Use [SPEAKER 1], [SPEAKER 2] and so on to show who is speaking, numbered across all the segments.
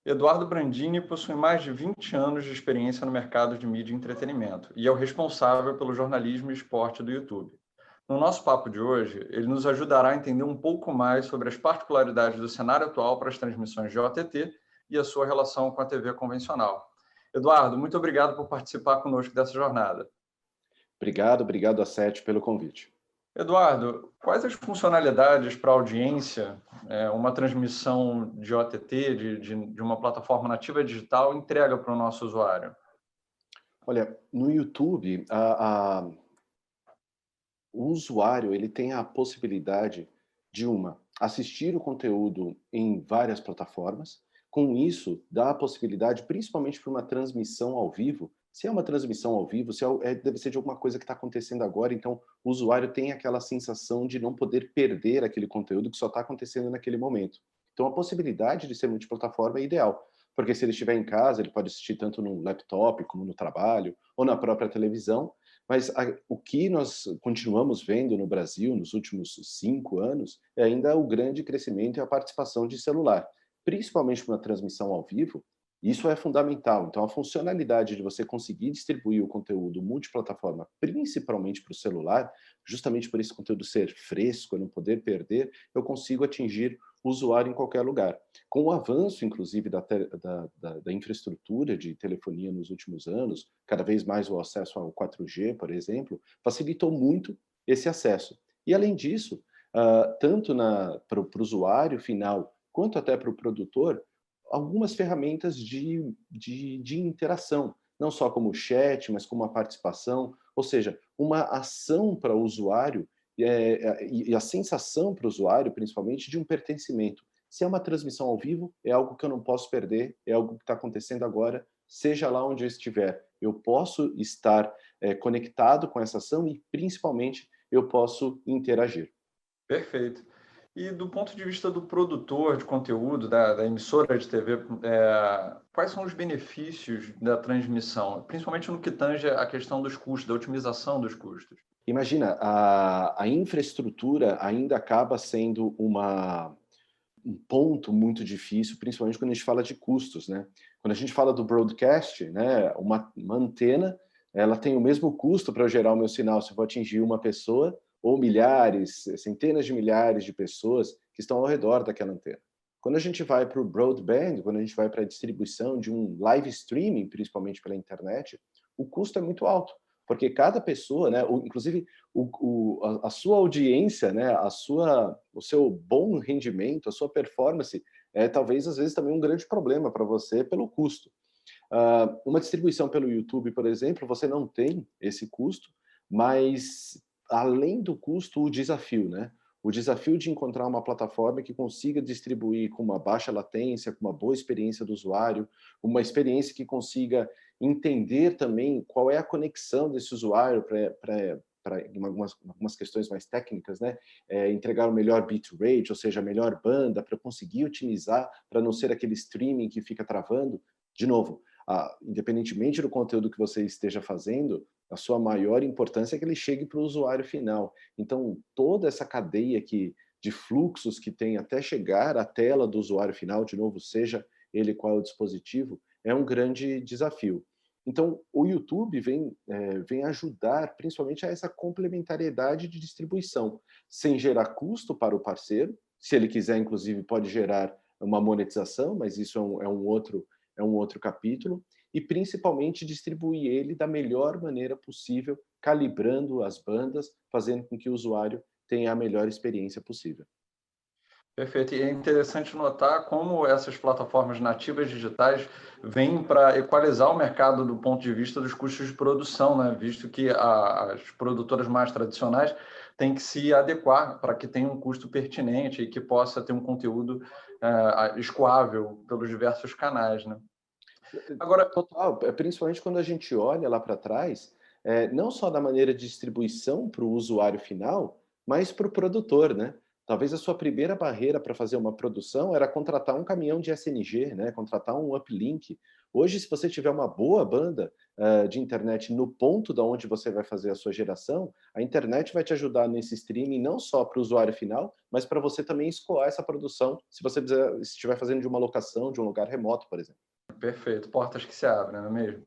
[SPEAKER 1] Eduardo Brandini possui mais de 20 anos de experiência no mercado de mídia e entretenimento e é o responsável pelo jornalismo e esporte do YouTube. No nosso papo de hoje, ele nos ajudará a entender um pouco mais sobre as particularidades do cenário atual para as transmissões de OTT e a sua relação com a TV convencional. Eduardo, muito obrigado por participar conosco dessa jornada.
[SPEAKER 2] Obrigado a Sete pelo convite.
[SPEAKER 1] Eduardo, quais as funcionalidades para a audiência, uma transmissão de OTT, de uma plataforma nativa digital, entrega para o nosso usuário?
[SPEAKER 2] Olha, no YouTube, o usuário ele tem a possibilidade de assistir o conteúdo em várias plataformas. Com isso, dá a possibilidade, principalmente para uma transmissão ao vivo, se é uma transmissão ao vivo, deve ser de alguma coisa que está acontecendo agora, então o usuário tem aquela sensação de não poder perder aquele conteúdo que só está acontecendo naquele momento. Então a possibilidade de ser multiplataforma é ideal, porque se ele estiver em casa, ele pode assistir tanto no laptop, como no trabalho, ou na própria televisão, mas o que nós continuamos vendo no Brasil nos últimos 5 anos é ainda o grande crescimento e a participação de celular, principalmente para uma transmissão ao vivo. Isso é fundamental. Então, a funcionalidade de você conseguir distribuir o conteúdo multiplataforma, principalmente para o celular, justamente por esse conteúdo ser fresco, eu não poder perder, eu consigo atingir o usuário em qualquer lugar. Com o avanço, inclusive, da infraestrutura de telefonia nos últimos anos, cada vez mais o acesso ao 4G, por exemplo, facilitou muito esse acesso. E, além disso, tanto para o usuário final, quanto até para o produtor, algumas ferramentas de interação, não só como chat, mas como a participação, ou seja, uma ação para o usuário e a sensação para o usuário, principalmente, de um pertencimento. Se é uma transmissão ao vivo, é algo que eu não posso perder, é algo que está acontecendo agora, seja lá onde eu estiver. Eu posso estar conectado com essa ação e, principalmente, eu posso interagir.
[SPEAKER 1] Perfeito. E do ponto de vista do produtor de conteúdo, da emissora de TV, quais são os benefícios da transmissão, principalmente no que tange a questão dos custos, da otimização dos custos?
[SPEAKER 2] Imagina, a infraestrutura ainda acaba sendo um ponto muito difícil, principalmente quando a gente fala de custos, né? Quando a gente fala do broadcast, né, uma antena, ela tem o mesmo custo para eu gerar o meu sinal se eu vou atingir uma pessoa ou milhares, centenas de milhares de pessoas que estão ao redor daquela antena. Quando a gente vai para o broadband, quando a gente vai para a distribuição de um live streaming, principalmente pela internet, o custo é muito alto, porque cada pessoa, né, inclusive a sua audiência, né, o seu bom rendimento, a sua performance, talvez às vezes também um grande problema para você pelo custo. Uma distribuição pelo YouTube, por exemplo, você não tem esse custo, mas além do custo, o desafio, né? O desafio de encontrar uma plataforma que consiga distribuir com uma baixa latência, com uma boa experiência do usuário, uma experiência que consiga entender também qual é a conexão desse usuário para algumas questões mais técnicas, né? Entregar o melhor bitrate, ou seja, a melhor banda, para conseguir otimizar, para não ser aquele streaming que fica travando. De novo, independentemente do conteúdo que você esteja fazendo, a sua maior importância é que ele chegue para o usuário final. Então, toda essa cadeia de fluxos que tem até chegar à tela do usuário final, de novo, seja ele qual é o dispositivo, é um grande desafio. Então, o YouTube vem ajudar principalmente a essa complementariedade de distribuição, sem gerar custo para o parceiro. Se ele quiser, inclusive, pode gerar uma monetização, mas isso é um outro capítulo, e principalmente distribuir ele da melhor maneira possível, calibrando as bandas, fazendo com que o usuário tenha a melhor experiência possível.
[SPEAKER 1] Perfeito. E é interessante notar como essas plataformas nativas digitais vêm para equalizar o mercado do ponto de vista dos custos de produção, né? Visto que as produtoras mais tradicionais têm que se adequar para que tenha um custo pertinente e que possa ter um conteúdo escoável pelos diversos canais, né? Agora,
[SPEAKER 2] Total, principalmente quando a gente olha lá para trás, não só da maneira de distribuição para o usuário final, mas para o produtor, né? Talvez a sua primeira barreira para fazer uma produção era contratar um caminhão de SNG, né? Contratar um uplink, Hoje, se você tiver uma boa banda de internet no ponto da onde você vai fazer a sua geração, a internet vai te ajudar nesse streaming não só para o usuário final, mas para você também escoar essa produção, se você estiver fazendo de uma locação, de um lugar remoto, por exemplo.
[SPEAKER 1] Perfeito, portas que se abrem, não é mesmo?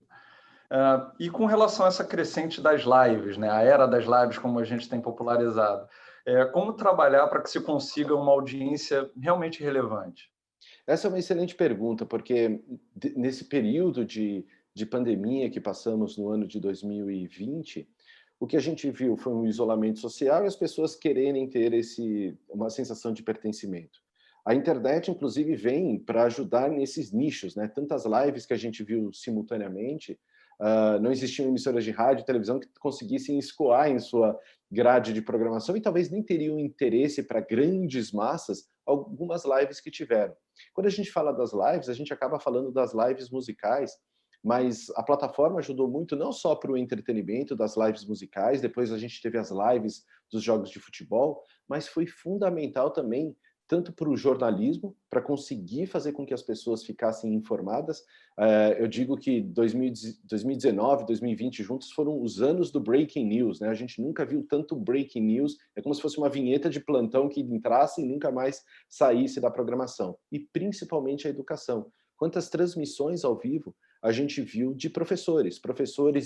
[SPEAKER 1] E com relação a essa crescente das lives, né, a era das lives, como a gente tem popularizado, como trabalhar para que se consiga uma audiência realmente relevante?
[SPEAKER 2] Essa é uma excelente pergunta, porque nesse período de pandemia que passamos no ano de 2020, o que a gente viu foi um isolamento social e as pessoas quererem ter uma sensação de pertencimento. A internet, inclusive, vem para ajudar nesses nichos, né? Tantas lives que a gente viu simultaneamente, não existiam emissoras de rádio e televisão que conseguissem escoar em sua grade de programação e talvez nem teriam interesse para grandes massas algumas lives que tiveram. Quando a gente fala das lives, a gente acaba falando das lives musicais, mas a plataforma ajudou muito não só para o entretenimento das lives musicais, depois a gente teve as lives dos jogos de futebol, mas foi fundamental também tanto para o jornalismo, para conseguir fazer com que as pessoas ficassem informadas. Eu digo que 2019, 2020 juntos foram os anos do breaking news, né? A gente nunca viu tanto breaking news, é como se fosse uma vinheta de plantão que entrasse e nunca mais saísse da programação. E principalmente a educação. Quantas transmissões ao vivo a gente viu de professores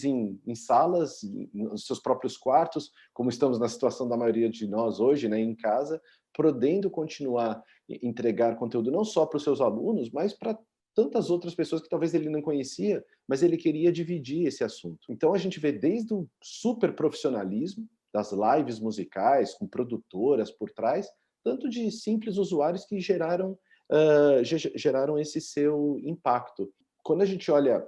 [SPEAKER 2] em salas, nos seus próprios quartos, como estamos na situação da maioria de nós hoje, né, em casa, podendo continuar entregar conteúdo não só para os seus alunos, mas para tantas outras pessoas que talvez ele não conhecia, mas ele queria dividir esse assunto. Então a gente vê desde o super profissionalismo das lives musicais, com produtoras por trás, tanto de simples usuários que geraram esse seu impacto. Quando a gente olha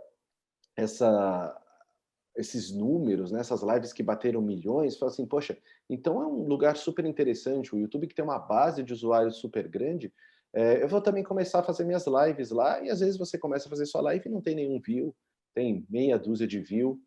[SPEAKER 2] esses números, né, essas lives que bateram milhões, fala assim, poxa, então é um lugar super interessante, o YouTube que tem uma base de usuários super grande, eu vou também começar a fazer minhas lives lá, e às vezes você começa a fazer sua live e não tem nenhum view, tem meia dúzia de view.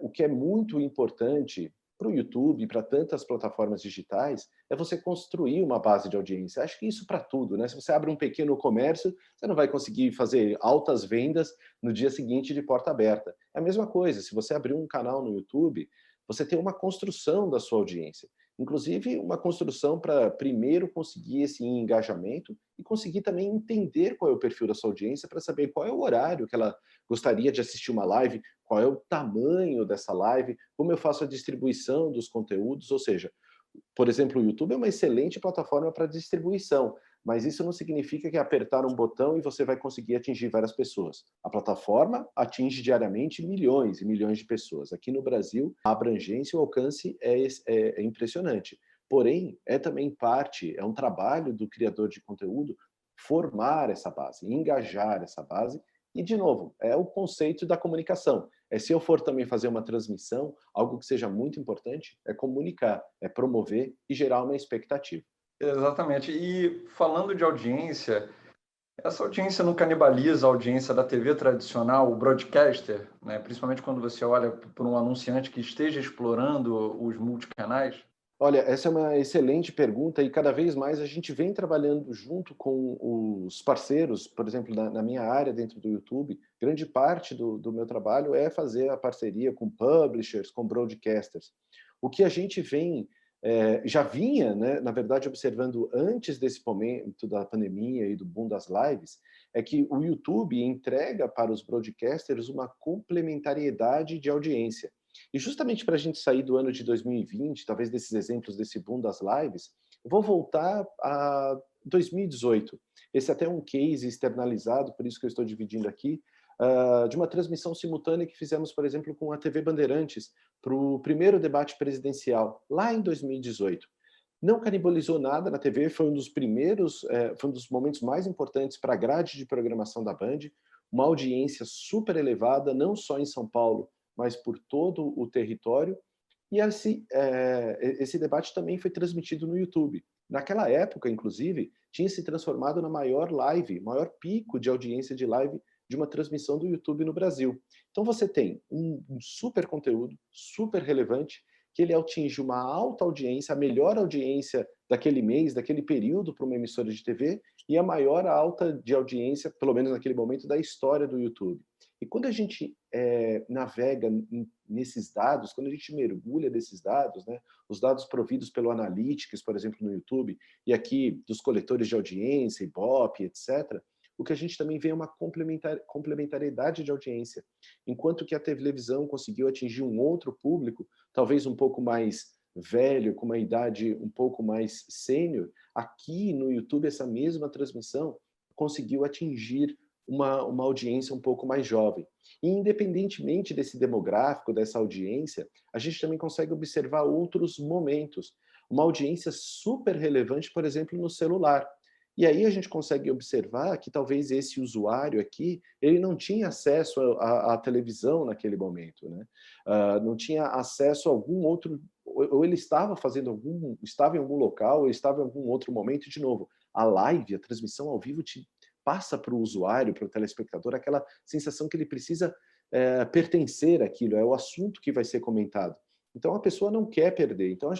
[SPEAKER 2] O que é muito importante para o YouTube, para tantas plataformas digitais, é você construir uma base de audiência. Acho que isso para tudo, né? Se você abre um pequeno comércio, você não vai conseguir fazer altas vendas no dia seguinte de porta aberta. É a mesma coisa, se você abrir um canal no YouTube, você tem uma construção da sua audiência. Inclusive, uma construção para primeiro conseguir esse engajamento e conseguir também entender qual é o perfil da sua audiência para saber qual é o horário que ela gostaria de assistir uma live, qual é o tamanho dessa live, como eu faço a distribuição dos conteúdos, ou seja, por exemplo, o YouTube é uma excelente plataforma para distribuição, mas isso não significa que é apertar um botão e você vai conseguir atingir várias pessoas. A plataforma atinge diariamente milhões e milhões de pessoas. Aqui no Brasil, a abrangência e o alcance é impressionante. Porém, é também parte, é um trabalho do criador de conteúdo formar essa base, engajar essa base. E, de novo, é o conceito da comunicação. Se eu for também fazer uma transmissão, algo que seja muito importante é comunicar, é promover e gerar uma expectativa.
[SPEAKER 1] Exatamente. E falando de audiência, essa audiência não canibaliza a audiência da TV tradicional, o broadcaster, né? Principalmente quando você olha para um anunciante que esteja explorando os multicanais?
[SPEAKER 2] Olha, essa é uma excelente pergunta e cada vez mais a gente vem trabalhando junto com os parceiros, por exemplo, na minha área dentro do YouTube, grande parte do meu trabalho é fazer a parceria com publishers, com broadcasters. O que a gente já vinha, né, na verdade, observando antes desse momento da pandemia e do boom das lives, é que o YouTube entrega para os broadcasters uma complementariedade de audiência. E justamente para a gente sair do ano de 2020, talvez desses exemplos desse boom das lives, eu vou voltar a 2018. Esse é até um case externalizado, por isso que eu estou dividindo aqui, de uma transmissão simultânea que fizemos, por exemplo, com a TV Bandeirantes, para o primeiro debate presidencial, lá em 2018. Não canibalizou nada na TV, foi um dos primeiros, foi um dos momentos mais importantes para a grade de programação da Band, uma audiência super elevada, não só em São Paulo, mas por todo o território. E esse debate também foi transmitido no YouTube. Naquela época, inclusive, tinha se transformado na maior live, maior pico de audiência de live de uma transmissão do YouTube no Brasil. Então você tem um super conteúdo, super relevante, que ele atinge uma alta audiência, a melhor audiência daquele mês, daquele período para uma emissora de TV, e a maior alta de audiência, pelo menos naquele momento, da história do YouTube. E quando a gente navega nesses dados, quando a gente mergulha nesses dados, né, os dados providos pelo Analytics, por exemplo, no YouTube, e aqui dos coletores de audiência, Ibope, etc., o que a gente também vê é uma complementariedade de audiência. Enquanto que a televisão conseguiu atingir um outro público, talvez um pouco mais velho, com uma idade um pouco mais sênior, aqui no YouTube essa mesma transmissão conseguiu atingir uma audiência um pouco mais jovem. E independentemente desse demográfico, dessa audiência, a gente também consegue observar outros momentos. Uma audiência super relevante, por exemplo, no celular. E aí a gente consegue observar que talvez esse usuário aqui, ele não tinha acesso à televisão naquele momento, né? Não tinha acesso a algum outro, ou ele estava estava em algum local, ou estava em algum outro momento, de novo. A live, a transmissão ao vivo passa para o usuário, para o telespectador, aquela sensação que ele precisa pertencer àquilo, é o assunto que vai ser comentado. Então a pessoa não quer perder. Então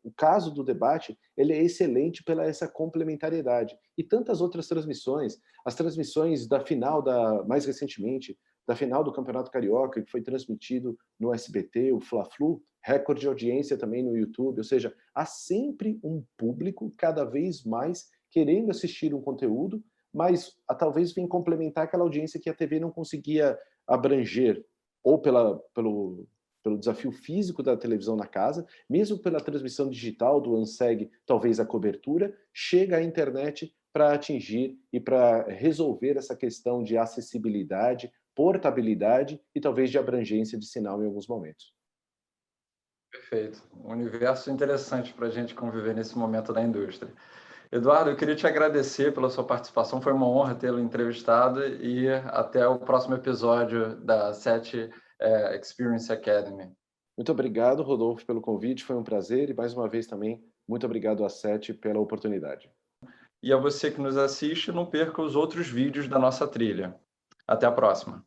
[SPEAKER 2] o caso do debate, ele é excelente pela essa complementariedade. E tantas outras transmissões, as transmissões da final, mais recentemente, da final do Campeonato Carioca, que foi transmitido no SBT, o Fla-Flu, recorde de audiência também no YouTube, ou seja, há sempre um público cada vez mais querendo assistir um conteúdo, mas talvez vem complementar aquela audiência que a TV não conseguia abranger, ou pelo desafio físico da televisão na casa, mesmo pela transmissão digital do ANSEG, talvez a cobertura, chega à internet para atingir e para resolver essa questão de acessibilidade, portabilidade e talvez de abrangência de sinal em alguns momentos.
[SPEAKER 1] Perfeito. Um universo interessante para a gente conviver nesse momento da indústria. Eduardo, eu queria te agradecer pela sua participação, foi uma honra tê-lo entrevistado e até o próximo episódio da SET Experience Academy.
[SPEAKER 2] Muito obrigado, Rodolfo, pelo convite, foi um prazer e mais uma vez também, muito obrigado à SET pela oportunidade.
[SPEAKER 1] E a você que nos assiste, não perca os outros vídeos da nossa trilha. Até a próxima.